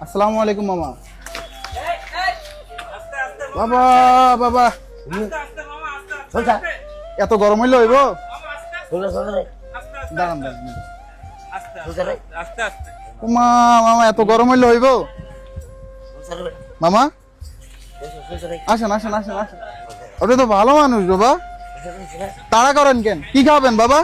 আসসালামু আলাইকুম মামা। বাবা বাবা, এত গরম হইলে হইব? দাঁড়ান দাঁড়ান। মা মামা, এত গরম হইলে হইব? মামা আসেন আসেন আসেন আসেন, ওটা তো ভালো মানুষ বাবা, তাড়া করেন কেন? কি খাবেন বাবা?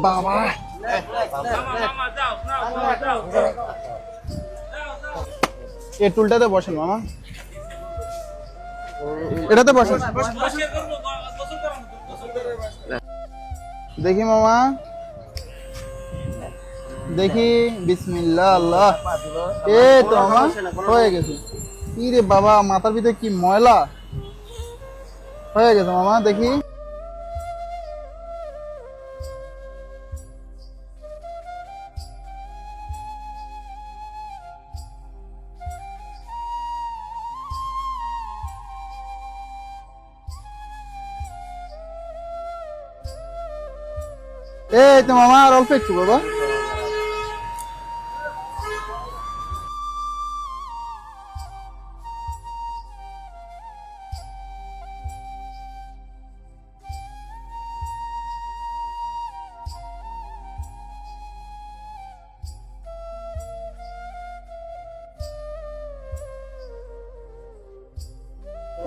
বাবা এই টুলটাতে বসেন মামা, এটাতে বসেন। দেখি মামা, দেখি, বিসমিল্লাহ আল্লাহ। এই তো মামা হয়ে গেছে। কি রে বাবা, মাথার ভিতরে কি ময়লা হয়ে গেছে মামা, দেখি। এই তো মামা, আর অল্প একটু বাবা।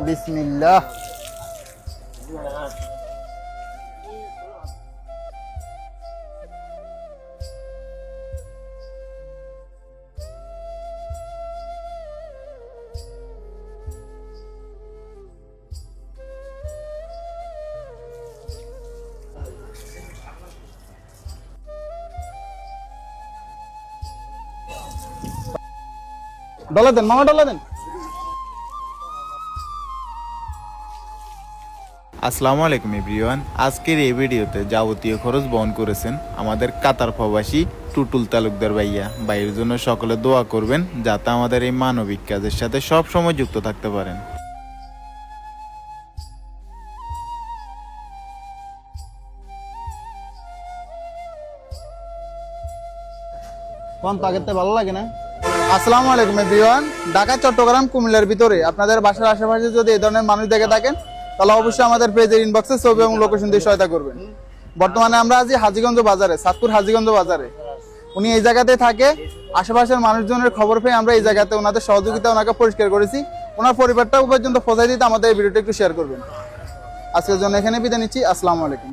বিসমিল্লাহ। ডলা দেন মামা, ডলা দেন। আসসালামু আলাইকুম এভরিওয়ান। আজকের এই ভিডিওতে যাবতীয় খরচ বহন করেছেন আমাদের কাতার প্রবাসী টুটুল তালুকদার ভাইয়া। ভাইয়ের জন্য সকলে দোয়া করবেন যাতে আমাদের এই মানবিক কাজের সাথে সব সময় যুক্ত থাকতে পারেন। কোন তাগেতে ভালো লাগে না? আসসালামু আলাইকুম এভরিওয়ান। ঢাকা, চট্টগ্রাম, কুমিল্লার ভিতরে আপনাদের বাসার আশেপাশে যদি এই ধরনের মানুষ দেখে থাকেন তাহলে অবশ্যই আমাদের পেজের ইনবক্সে ছবি এবং লোকেশন দিয়ে সহায়তা করবেন। বর্তমানে আমরা আছি হাজীগঞ্জ বাজারে, সাতপুর হাজীগঞ্জ বাজারে। উনি এই জায়গাতে থাকে। আশেপাশের মানুষজনের খবর পেয়ে আমরা এই জায়গাতে ওনাদের সহযোগিতা ওনাকে পরিষ্কার করেছি। ওনার পরিবারটাও পর্যন্ত পৌঁছায় দিতে আমাদের এই ভিডিওটা একটু শেয়ার করবেন। আজকের জন্য এখানে বিদায় নিচ্ছি। আসসালামু আলাইকুম।